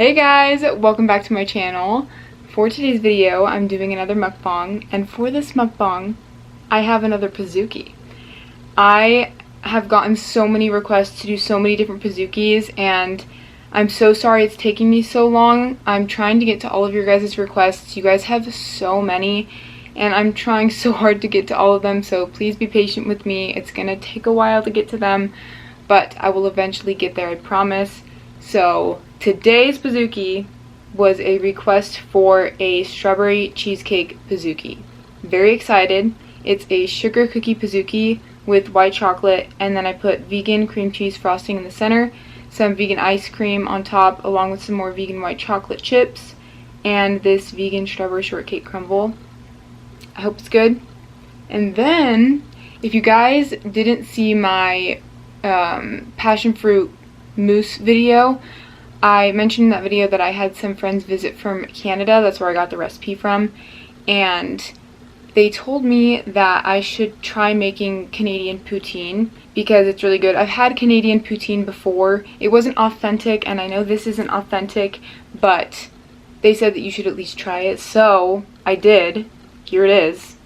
Hey guys, welcome back to my channel. For today's video, I'm doing another mukbang, and for this mukbang, I have another pizookie. I have gotten so many requests to do so many different pizookies, and I'm so sorry it's taking me so long. I'm trying to get to all of your guys' requests. You guys have so many, and I'm trying so hard to get to all of them, so please be patient with me. It's gonna take a while to get to them, but I will eventually get there, I promise. So today's pizookie was a request for a strawberry cheesecake pizookie. Very excited. It's a sugar cookie pizookie with white chocolate, and then I put vegan cream cheese frosting in the center, some vegan ice cream on top, along with some more vegan white chocolate chips, and this vegan strawberry shortcake crumble. I hope it's good. And then, if you guys didn't see my passion fruit mousse video, I mentioned in that video that I had some friends visit from Canada. That's where I got the recipe from, and they told me that I should try making Canadian poutine because it's really good. I've had Canadian poutine before. It wasn't authentic, and I know this isn't authentic, but they said that you should at least try it, so I did. Here it is.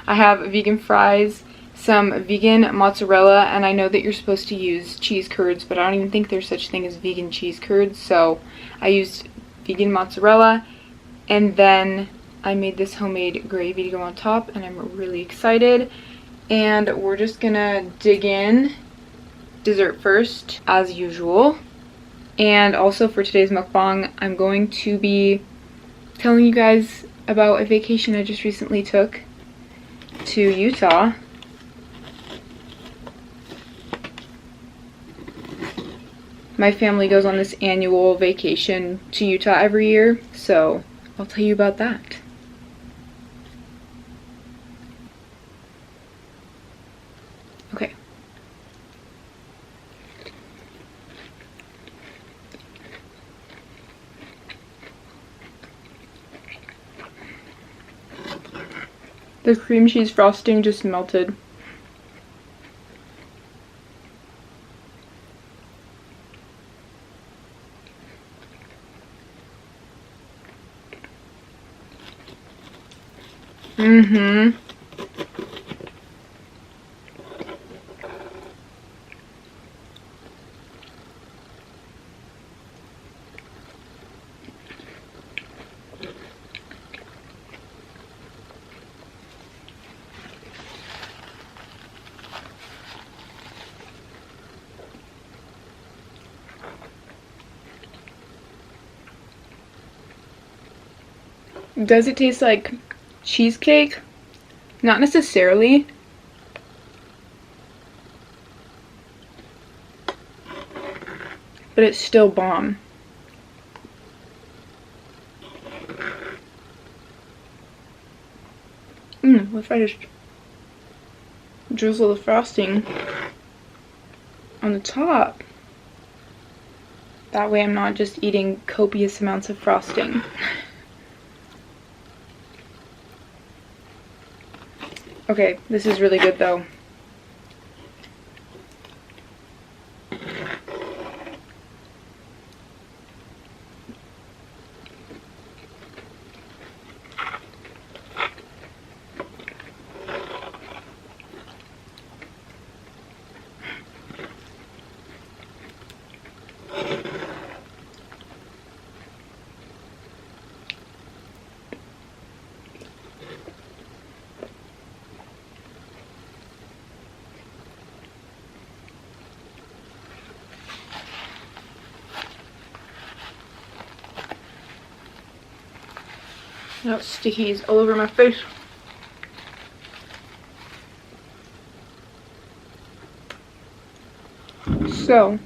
I have vegan fries, some vegan mozzarella, and I know that you're supposed to use cheese curds, but I don't even think there's such thing as vegan cheese curds, so I used vegan mozzarella, and then I made this homemade gravy to go on top, and I'm really excited. And we're just gonna dig in. Dessert first, as usual. And also for today's mukbang, I'm going to be telling you guys about a vacation I just recently took to Utah. My family goes on this annual vacation to Utah every year, so I'll tell you about that. Okay. The cream cheese frosting just melted. Does it taste like cheesecake? Not necessarily. But it's still bomb. What if I just drizzle the frosting on the top? That way I'm not just eating copious amounts of frosting. Okay, this is really good though. Now it's stickies all over my face. So,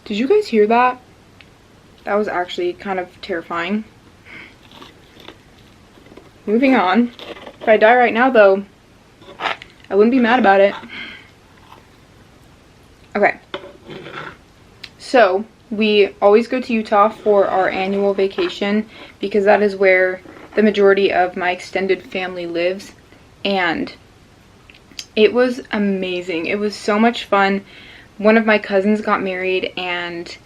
did you guys hear that? That was actually kind of terrifying. Moving on. If I die right now though, I wouldn't be mad about it. Okay. So, we always go to Utah for our annual vacation because that is where the majority of my extended family lives, and it was amazing. It was so much fun. one of my cousins got married and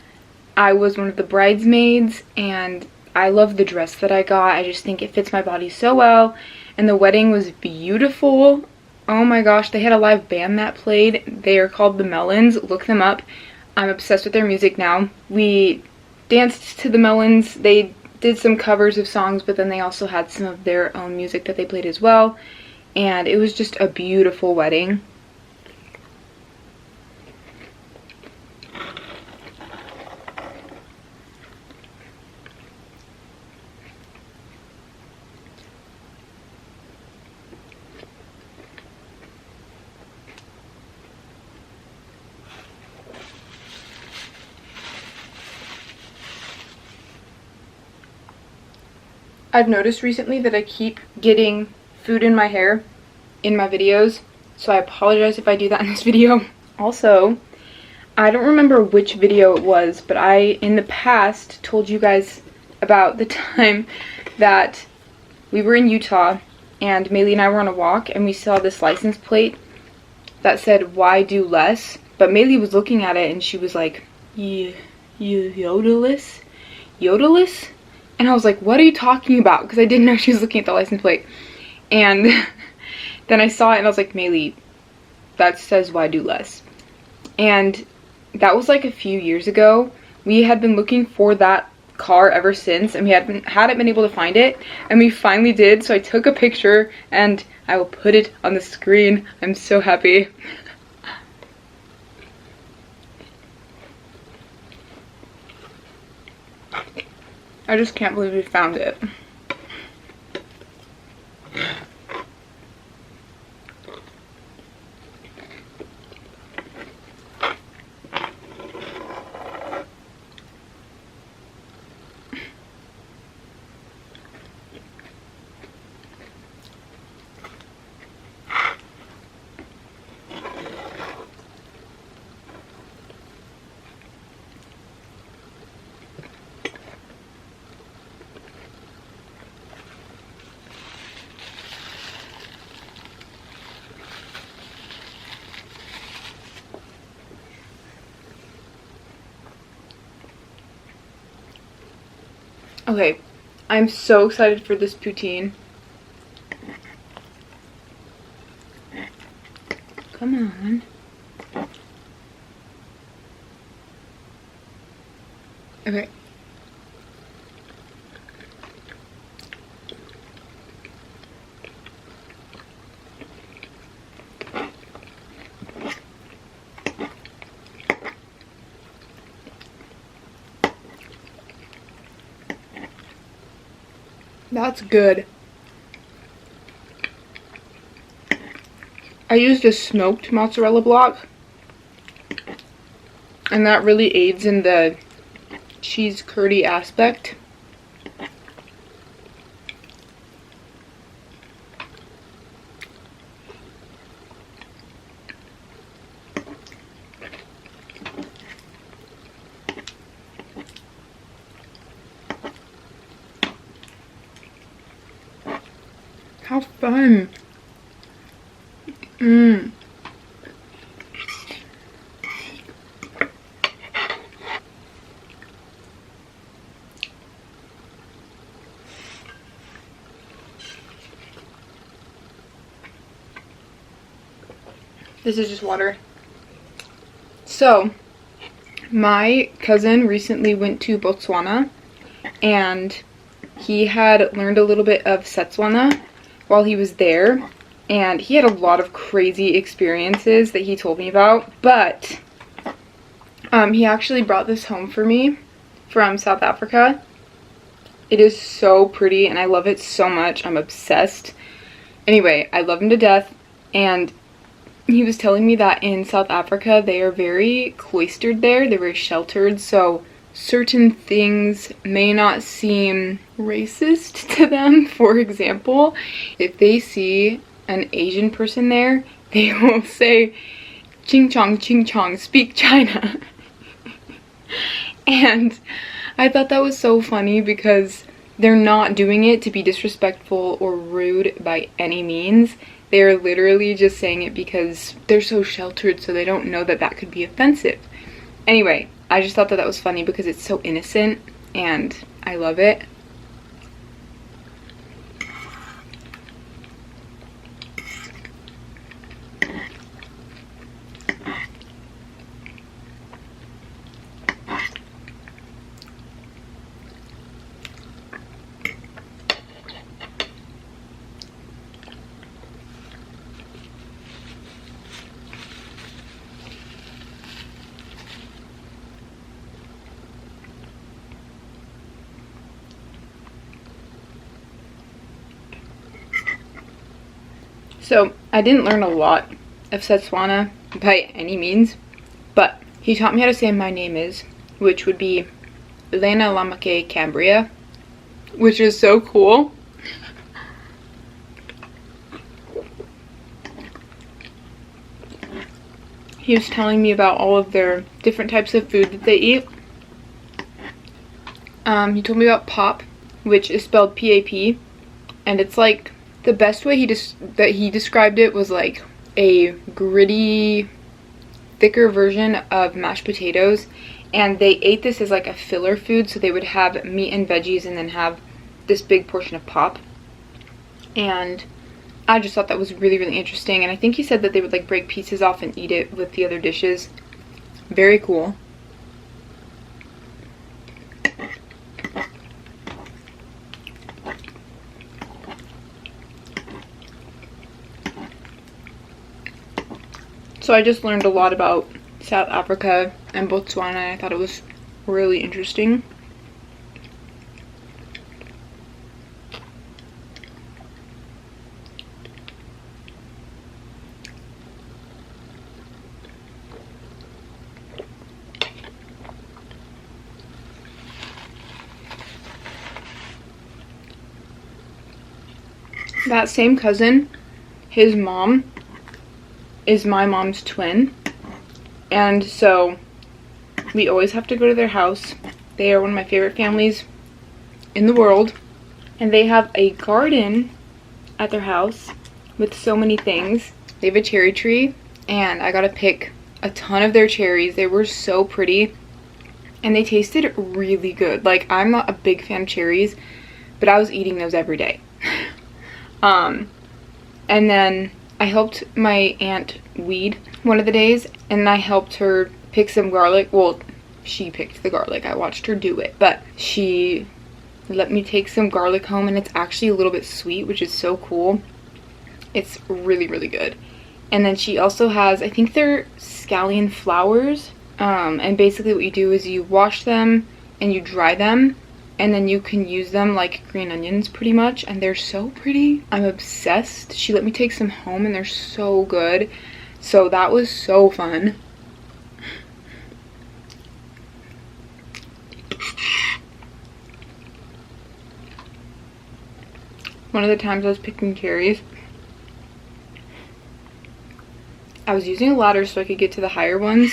I was one of the bridesmaids, and I love the dress that I got. I just think it fits my body so well, and the wedding was beautiful. Oh my gosh, they had a live band that played. They are called the Melons. Look them up. I'm obsessed with their music now. We danced to the Melons. They did some covers of songs, but then they also had some of their own music that they played as well, and it was just a beautiful wedding. I've noticed recently that I keep getting food in my hair in my videos, so I apologize if I do that in this video. Also, I don't remember which video it was, but I, in the past, told you guys about the time that we were in Utah and Maylee and I were on a walk and we saw this license plate that said, "Why do less?" But Maylee was looking at it and she was like, Yodelis? Yodelis? And I was like, what are you talking about? Because I didn't know she was looking at the license plate. And then I saw it and I was like, Maylee, that says "why do less?" And that was like a few years ago. We had been looking for that car ever since, and we hadn't been able to find it, and we finally did. So I took a picture and I will put it on the screen. I'm so happy. I just can't believe we found it. Okay, I'm so excited for this poutine. Come on. Okay. That's good. I used a smoked mozzarella block, and that really aids in the cheese curdy aspect. How fun. This is just water. So, my cousin recently went to Botswana, and he had learned a little bit of Setswana while he was there, and he had a lot of crazy experiences that he told me about, but he actually brought this home for me from South Africa. It is so pretty and I love it so much. I'm obsessed. Anyway, I love him to death, and he was telling me that in South Africa they are very cloistered there. They're very sheltered, so certain things may not seem racist to them. For example, if they see an Asian person there, they will say, "Ching chong, speak China." And I thought that was so funny because they're not doing it to be disrespectful or rude by any means. They're literally just saying it because they're so sheltered, so they don't know that that could be offensive. Anyway, I just thought that that was funny because it's so innocent and I love it. So, I didn't learn a lot of Setswana by any means, but he taught me how to say my name is, which would be Elena Lamake Cambria, which is so cool. He was telling me about all of their different types of food that they eat. He told me about pop, which is spelled P-A-P, and it's like, the best way he described it was like a gritty, thicker version of mashed potatoes, and they ate this as like a filler food, so they would have meat and veggies and then have this big portion of pop. And I just thought that was really, really interesting, and I think he said that they would like break pieces off and eat it with the other dishes. Very cool. So I just learned a lot about South Africa and Botswana, and I thought it was really interesting. That same cousin, his mom is my mom's twin, and so we always have to go to their house. They are one of my favorite families in the world, and they have a garden at their house with so many things. They have a cherry tree, and I got to pick a ton of their cherries. They were so pretty, and they tasted really good. Like, I'm not a big fan of cherries, but I was eating those every day. And then I helped my aunt weed one of the days, and I helped her pick some garlic. Well, she picked the garlic. I watched her do it, but she let me take some garlic home, and it's actually a little bit sweet, which is so cool. It's really, really good. And then she also has, I think they're scallion flowers, and basically what you do is you wash them and you dry them, and then you can use them like green onions pretty much, and they're so pretty. I'm obsessed. She let me take some home, and they're so good. So that was so fun. One of the times I was picking cherries, I was using a ladder so I could get to the higher ones,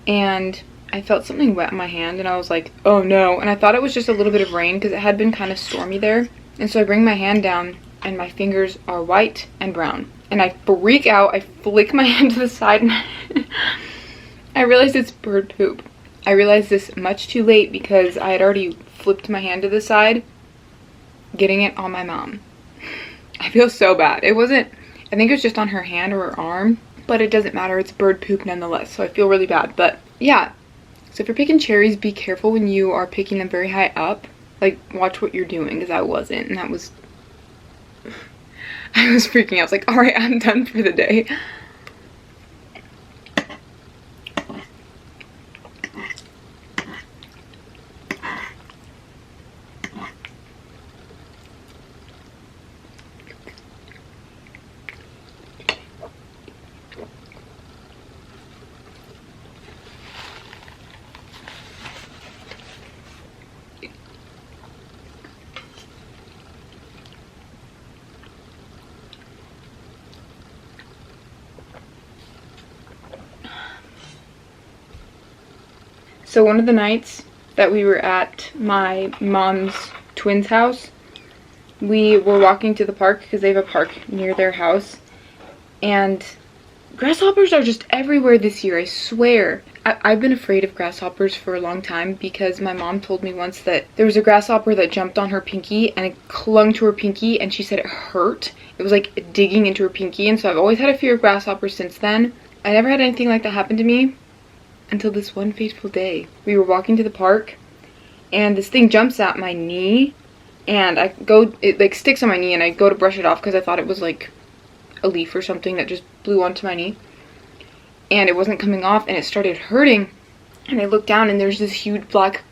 and I felt something wet in my hand, and I was like, oh no. And I thought it was just a little bit of rain because it had been kind of stormy there. And so I bring my hand down, and my fingers are white and brown. And I freak out. I flick my hand to the side, and I realized it's bird poop. I realized this much too late because I had already flipped my hand to the side, getting it on my mom. I feel so bad. It wasn't, I think it was just on her hand or her arm, but it doesn't matter. It's bird poop nonetheless, so I feel really bad. But yeah. So if you're picking cherries, be careful when you are picking them very high up. Like, watch what you're doing, because I wasn't, and that was, I was freaking out. I was like, alright, I'm done for the day. So one of the nights that we were at my mom's twins' house. We were walking to the park because they have a park near their house. And grasshoppers are just everywhere this year, I swear. I've been afraid of grasshoppers for a long time because my mom told me once that there was a grasshopper that jumped on her pinky and it clung to her pinky and she said it hurt. It was like digging into her pinky, and so I've always had a fear of grasshoppers since then. I never had anything like that happen to me until this one fateful day. We were walking to the park and this thing jumps at my knee and it like sticks on my knee, and I go to brush it off because I thought it was like a leaf or something that just blew onto my knee, and it wasn't coming off and it started hurting. And I looked down and there's this huge black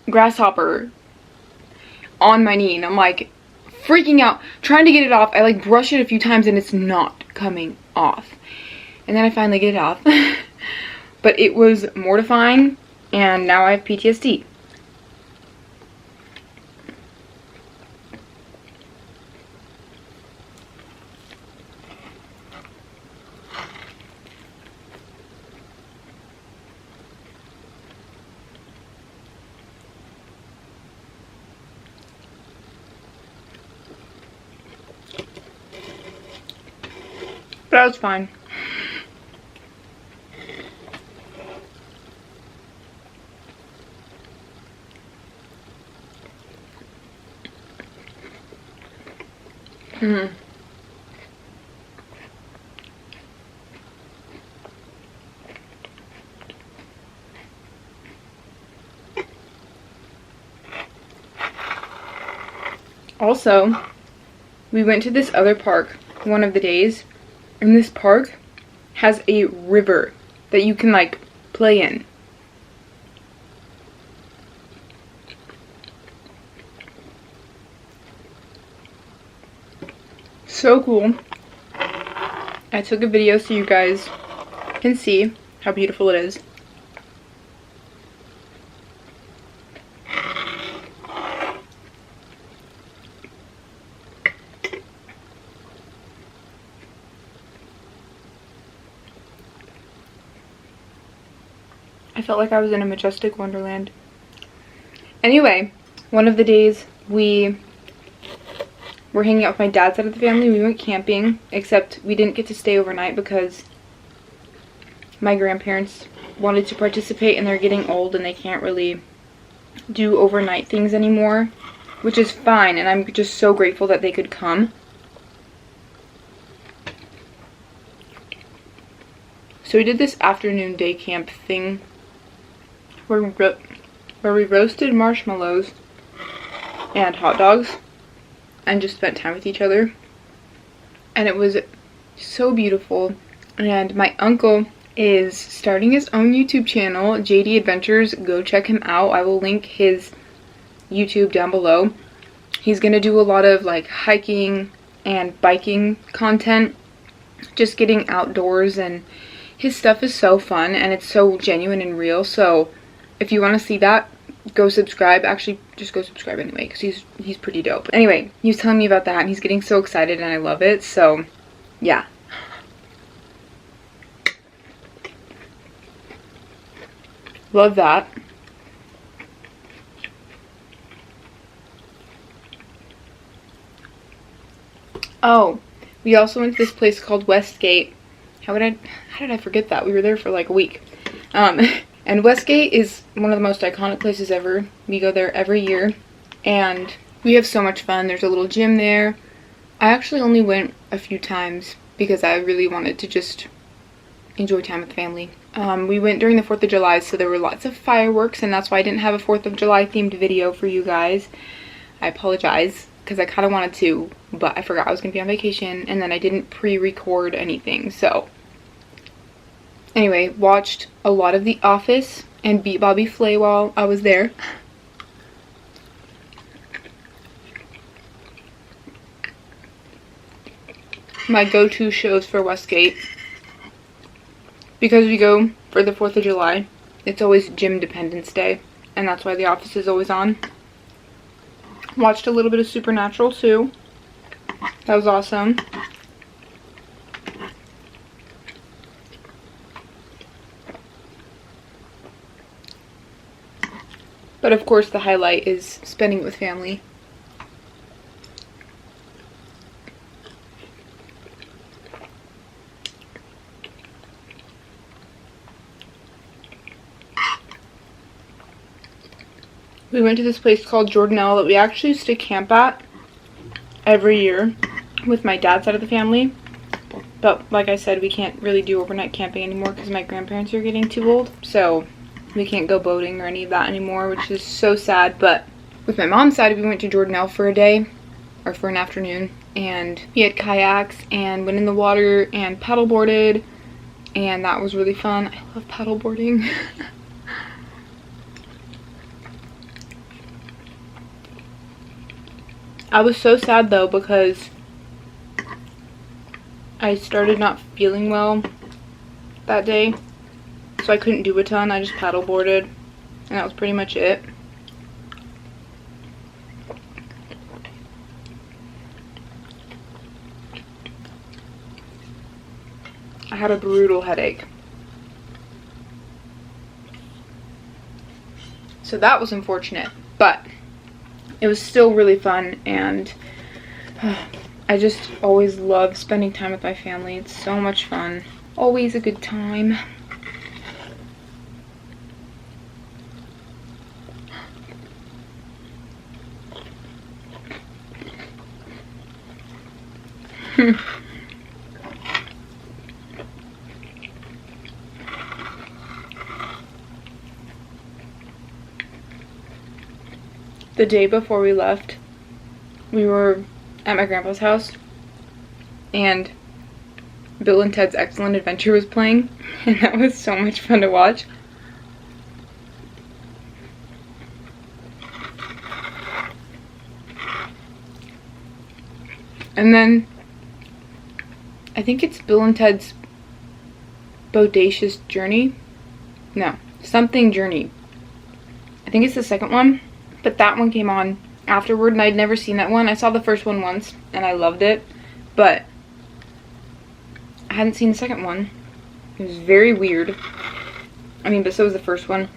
grasshopper on my knee, and I'm like freaking out trying to get it off. I like brush it a few times and it's not coming off, and then I finally get it off. But it was mortifying, and now I have PTSD. But I was fine. Also, we went to this other park one of the days, and this park has a river that you can like play in. So cool. I took a video so you guys can see how beautiful it is. I felt like I was in a majestic wonderland. Anyway, one of the days we were hanging out with my dad's side of the family. We went camping, except we didn't get to stay overnight because my grandparents wanted to participate and they're getting old and they can't really do overnight things anymore, which is fine, and I'm just so grateful that they could come. So we did this afternoon day camp thing where we roasted marshmallows and hot dogs and just spent time with each other, and it was so beautiful. And my uncle is starting his own YouTube channel, JD Adventures. Go check him out. I will link his YouTube down below. He's gonna do a lot of like hiking and biking content, just getting outdoors, and his stuff is so fun and it's so genuine and real. So if you want to see that, go subscribe. Actually, just go subscribe anyway because he's pretty dope. Anyway, he was telling me about that and he's getting so excited and I love it. So yeah. Love that. Oh, we also went to this place called Westgate. How did I forget that? We were there for like a week. And Westgate is one of the most iconic places ever. We go there every year and we have so much fun. There's a little gym there. I actually only went a few times because I really wanted to just enjoy time with the family. We went during the 4th of July, so there were lots of fireworks, and that's why I didn't have a 4th of July themed video for you guys. I apologize because I kind of wanted to, but I forgot I was going to be on vacation, and then I didn't pre-record anything. So anyway, watched a lot of The Office and beat Bobby Flay while I was there. My go-to shows for Westgate, because we go for the 4th of July, it's always Gym Dependence Day, and that's why The Office is always on. Watched a little bit of Supernatural too. That was awesome. But of course the highlight is spending it with family. We went to this place called Jordanelle that we actually used to camp at every year with my dad's side of the family. But like I said, we can't really do overnight camping anymore because my grandparents are getting too old. So we can't go boating or any of that anymore, which is so sad. But with my mom's side, we went to Jordanelle for a day, or for an afternoon. And we had kayaks and went in the water and paddleboarded. And that was really fun. I love paddleboarding. I was so sad though because I started not feeling well that day, so I couldn't do a ton. I just paddleboarded and that was pretty much it. I had a brutal headache. So that was unfortunate, but it was still really fun, and I just always love spending time with my family. It's so much fun. Always a good time. The day before we left, we were at my grandpa's house, and Bill and Ted's Excellent Adventure was playing, and that was so much fun to watch. And then, I think it's Bill and Ted's Bodacious Journey? No, something Journey. I think it's the second one. But that one came on afterward, and I'd never seen that one. I saw the first one once, and I loved it. But I hadn't seen the second one. It was very weird. I mean, but so was the first one.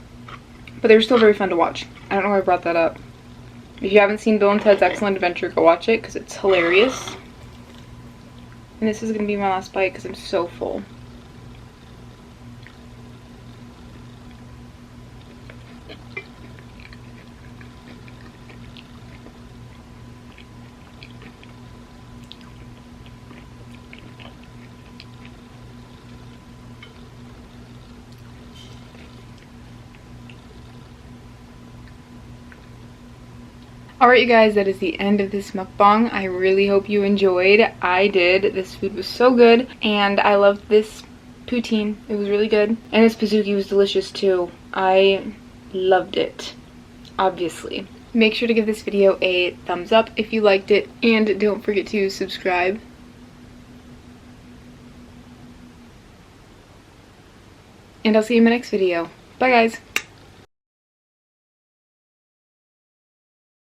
But they were still very fun to watch. I don't know why I brought that up. If you haven't seen Bill and Ted's Excellent Adventure, go watch it, because it's hilarious. And this is going to be my last bite, because I'm so full. Alright you guys, that is the end of this mukbang. I really hope you enjoyed. I did. This food was so good, and I loved this poutine. It was really good. And this pizookie was delicious too. I loved it, obviously. Make sure to give this video a thumbs up if you liked it, and don't forget to subscribe. And I'll see you in my next video. Bye guys!